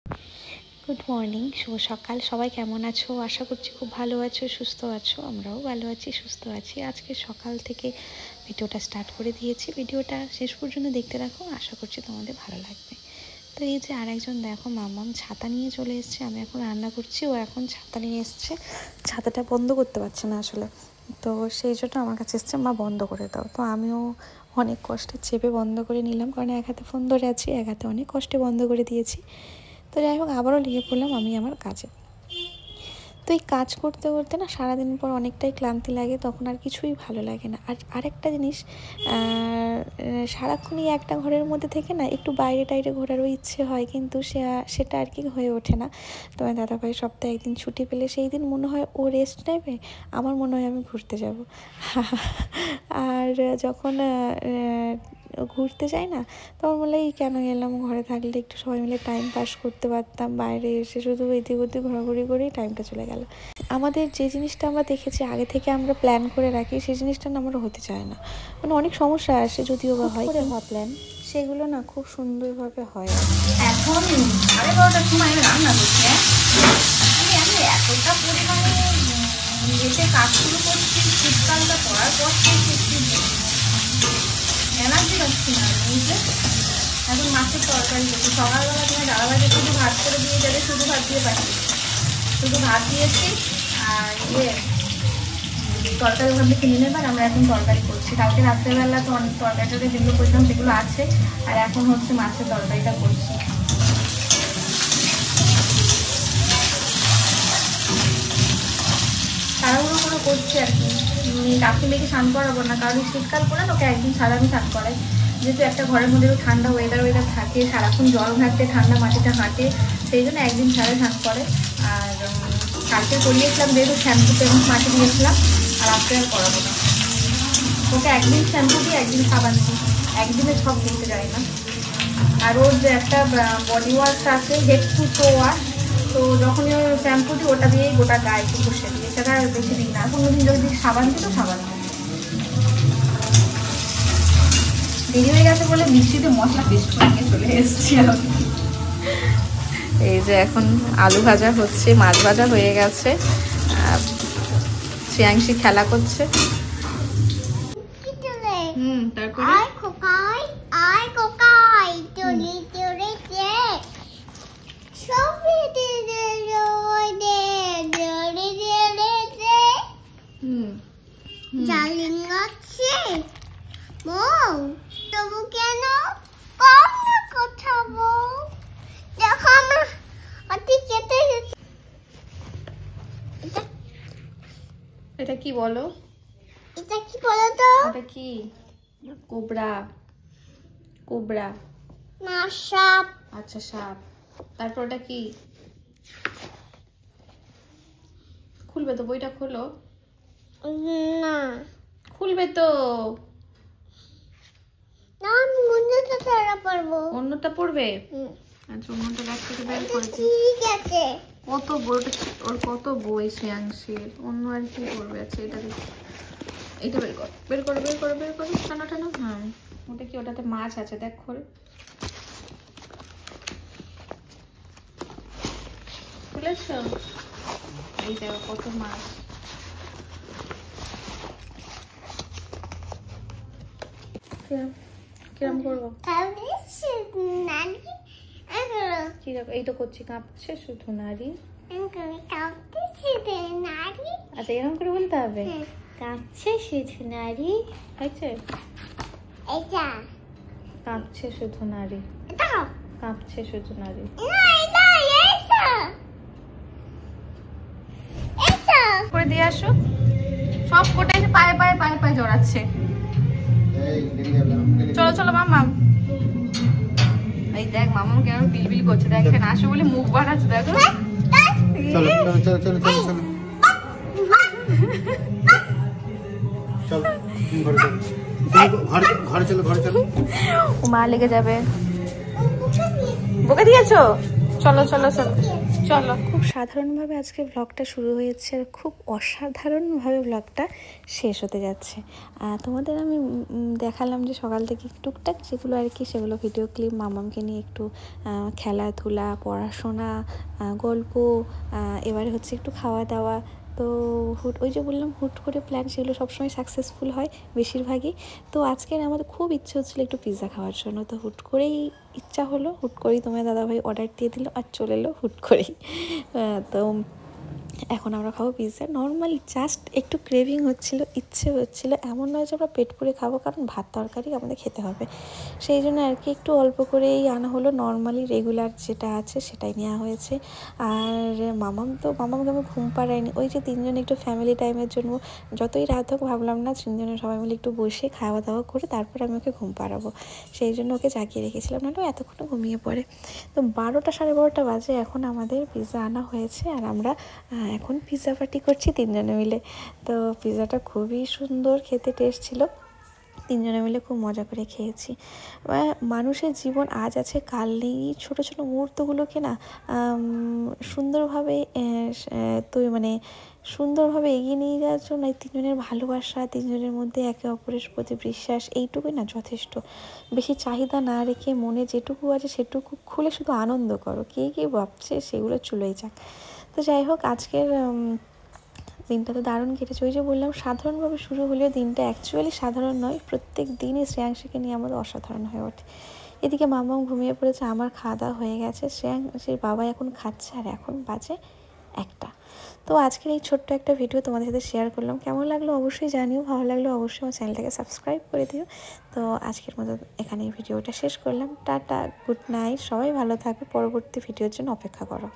Good morning, শুভ সকাল। সবাই কেমন আছো? আশা করছি খুব ভালো আছো, সুস্থ আছো। আমরাও ভালো আছি, সুস্থ আছি। আজকে সকাল থেকে ভিডিওটা স্টার্ট করে দিয়েছি। ভিডিওটা শেষ পর্যন্ত দেখতে রাখো, আশা করছি তোমাদের ভালো লাগবে। তো এই যে আরেকজন দেখো, মামাম ছাতা নিয়ে চলে এসছে। আমি এখন রান্না করছি, ও এখন ছাতা নিয়ে এসছে। ছাতাটা বন্ধ করতে পারছে না আসলে, তো সেই জন্য আমার কাছে এসছে, মা বন্ধ করে দাও। তো আমিও অনেক কষ্টে চেপে বন্ধ করে নিলাম, কারণ এক হাতে ফোন ধরে আছি, এক হাতে অনেক কষ্টে বন্ধ করে দিয়েছি। তো যাই হোক, আবারও লেগে পড়লাম আমি আমার কাজে। তো এই কাজ করতে করতে না সারাদিন পর অনেকটাই ক্লান্তি লাগে, তখন আর কিছুই ভালো লাগে না। আর আরেকটা জিনিস, সারাক্ষণই একটা ঘরের মধ্যে থেকে না একটু বাইরে টাইরে ঘোরারও ইচ্ছে হয়, কিন্তু সেটা আর কি হয়ে ওঠে না। তোমার দাদাভাই সপ্তাহে একদিন ছুটি পেলে সেই দিন মনে হয় ও রেস্ট নেবে, আমার মনে হয় আমি ঘুরতে যাব। আর যখন ঘুরতে যাই না, তখন বলে এই কেন গেলাম, ঘরে থাকলে একটু সবাই মিলে টাইম পাস করতে পারতাম, বাইরে এসে শুধু এদিক ওদিক ঘোরাঘুরি করেই টাইমটা চলে গেল। আমাদের যে জিনিসটা আমরা দেখেছি আগে থেকে আমরা প্ল্যান করে রাখি, সেই জিনিসটা না আমরা হতে চায় না। মানে অনেক সমস্যা আসে, যদিও বা হয় করে হওয়া প্ল্যান, সেগুলো না খুব সুন্দরভাবে হয়। এখন 12:30টার সময় আমি রান্না করছি। আমি এতটা পরিমাণে এতে কাজ শুরু করছি, শীতকালটা পড়ার পর থেকে এনার্জি পাচ্ছি না। এখন মাছের তরকারি করছি। সকালবেলা তোমার দাদাভাইকে শুধু ভাত করে দিয়ে যাবে, শুধু ভাত দিয়ে পাঠিয়ে শুধু ভাত দিয়েছি। আর তরকারি ওখান থেকে নিয়ে নেবার, আমরা এখন তরকারি করছি। কালকে রাত্রেবেলা তো অনেক তরকারিটা যেগুলো করছিলাম সেগুলো আছে, আর এখন হচ্ছে মাছের তরকারিটা করছি। তাড়াহুড়ো করে করছি আর কি। কাকি মেয়েকে স্নান করাবো না, কারণ শীতকাল পরে তোকে একদিন ছাড়া আমি স্নান করাই, যেহেতু একটা ঘরের মধ্যে ঠান্ডা ওয়েদার থাকে, সারাক্ষণ জল ঘাটতে ঠান্ডা মাটিটা হাঁটে, সেই জন্য একদিন ছাড়া স্নান করে। আর কালকে করিয়েছিলাম, যেহেতু শ্যাম্পু পেমেন্ট মাটি দিয়েছিলাম, আর আজকে আর করাবো না। ওকে একদিন শ্যাম্পু দিই, একদিন সাবান দিই, একদিনে সব করতে যায় না। আর ওর যে একটা বডি ওয়াশ আছে, হেড টু টো ওয়াশ, তো যখনই ওর শ্যাম্পু দিই ওটা দিয়েই গোটা গায়ে একটু বসে দিই, সেটা বেশি দিই না। কোনোদিন যদি সাবান দিই তো সাবান দিই। দেরি হয়ে গেছে বলে মিষ্টিতে মশলা পেস্ট করে নিয়ে চলে এসেছি। এই যে এখন আলু ভাজা হচ্ছে, মাছ ভাজা হয়ে গেছে, শ্রেয়াংশী খেলা করছে। এটা কি বলো? এটা কি বলো তো? এটা কি? কোবরা। কোবরা না, সাপ। আচ্ছা, সাপ। তারপর ওটা কি? খুলবে তো, বইটা খোলো। না, খুলবে তো। না, আমি অন্যটা ছাড়া পারবো। অন্যটা পড়বে? আচ্ছা, অন্যটা ব্যাগ থেকে বের করে দিই। ঠিক আছে। কত বইটা, ওর কত বই শ্রেয়াংশীর, অন্য আর কি করবে? আচ্ছা, এটা দেখি, এইটা বের কর, বের করো, বের করো, বের করো, টানো টানো। হ্যাঁ, ওটা কি? ওটাতে মাছ আছে, দেখ, খোল। খুলেছ? এই দেখো কত মাছ। কিরম করবো? কি দেখো, এই তো করছি, কাঁপছে শুধু নারী। আচ্ছা, এরকম করে বলতে হবে, কাঁপছে শুধু নারী। হয়েছে? কাঁপছে শুধু নারী, কাঁপছে শুধু নারী। করে দিয়ে আসো, সব কোটাই পায়ে পায়ে পায়ে পায়ে জড়াচ্ছে। চলো চলো মাম্মাম। এই দেখ মামাম কেন বিলবিল করছে, দেখ এখানে আসো বলে মুখ বাড়াচ্ছে, দেখো। ও মা লেগে যাবে। বকে দিয়েছো? চলো চলো চলো চলো। খুব সাধারণভাবে আজকে ব্লগটা শুরু হয়েছে আর খুব অসাধারণভাবে ব্লগটা শেষ হতে যাচ্ছে। তোমাদের আমি দেখালাম যে সকাল থেকে টুকটাক যেগুলো আর কি, সেগুলো ভিডিও ক্লিপ, মামামকে নিয়ে একটু খেলাধুলা, পড়াশোনা, গল্প, এবারে হচ্ছে একটু খাওয়া দাওয়া। তো ওই যে বললাম হুট করে প্ল্যান, সেগুলো সবসময় সাকসেসফুল হয় বেশিরভাগই। তো আজকে আমাদের খুব ইচ্ছে হচ্ছিলো একটু পিৎজা খাওয়ার জন্য, তো হুট করেই ইচ্ছা হলো, হুট করেই তোমার দাদাভাই অর্ডার দিয়ে দিল আর চলে এলো হুট করেই। তো এখন আমরা খাবো পিৎজা। নর্মালি জাস্ট একটু ক্রেভিং হচ্ছিলো, ইচ্ছে হচ্ছিলো, এমন নয় যে আমরা পেট পুরে খাবো, কারণ ভাত তরকারি আমাদের খেতে হবে, সেই জন্য আর কি একটু অল্প করেই আনা হলো। নর্মালি রেগুলার যেটা আছে সেটাই নেওয়া হয়েছে। আর মামামকে আমি ঘুম পাড়াইনি, ওই যে তিনজনে একটু ফ্যামিলি টাইমের জন্য যতই রাত হোক ভাবলাম না তিনজনে সবাই মিলে একটু বসে খাওয়া দাওয়া করে তারপর আমি ওকে ঘুম পাড়াবো, সেই জন্য ওকে জাগিয়ে রেখেছিলাম, নাহলে এতক্ষণ ঘুমিয়ে পড়ে। তো 12টা 12:30 বাজে এখন আমাদের পিৎজা আনা হয়েছে, আর আমরা এখন পিৎজা পার্টি করছি তিনজনে মিলে। তো পিৎজাটা খুবই সুন্দর, খেতে টেস্ট ছিল, তিনজনে মিলে খুব মজা করে খেয়েছি। মানুষের জীবন আজ আছে কাল নেই, ছোটো ছোটো মুহূর্তগুলোকে না সুন্দরভাবে সুন্দরভাবে এগিয়ে নিয়ে যাওয়ার জন্য এই তিনজনের ভালোবাসা, তিনজনের মধ্যে একে অপরের প্রতি বিশ্বাস, এইটুকুই না যথেষ্ট। বেশি চাহিদা না রেখে মনে যেটুকু আছে সেটুকু খুলে শুধু আনন্দ করো, কে কী ভাবছে সেগুলো চলেই যাক। তো যাই হোক, আজকের দিনটা তো দারুণ কেটেছে। ওই যে বললাম সাধারণভাবে শুরু হলেও দিনটা অ্যাকচুয়ালি সাধারণ নয়, প্রত্যেক দিনই শ্রেয়াংশীকে নিয়ে আমাদের অসাধারণ হয়ে ওঠে। এদিকে মামাও ঘুমিয়ে পড়েছে, আমার খাওয়া দাওয়া হয়ে গেছে, শ্রেয়াংশীর বাবা এখন খাচ্ছে, আর এখন বাজে 1টা। তো আজকের এই ছোট্ট একটা ভিডিও তোমাদের সাথে শেয়ার করলাম, কেমন লাগলো অবশ্যই জানিও, ভালো লাগলো অবশ্যই আমার চ্যানেলটাকে সাবস্ক্রাইব করে দিও। তো আজকের মতো এখানে এই ভিডিওটা শেষ করলাম, টাটা, গুড নাইট, সবাই ভালো থাকবে, পরবর্তী ভিডিওর জন্য অপেক্ষা করো।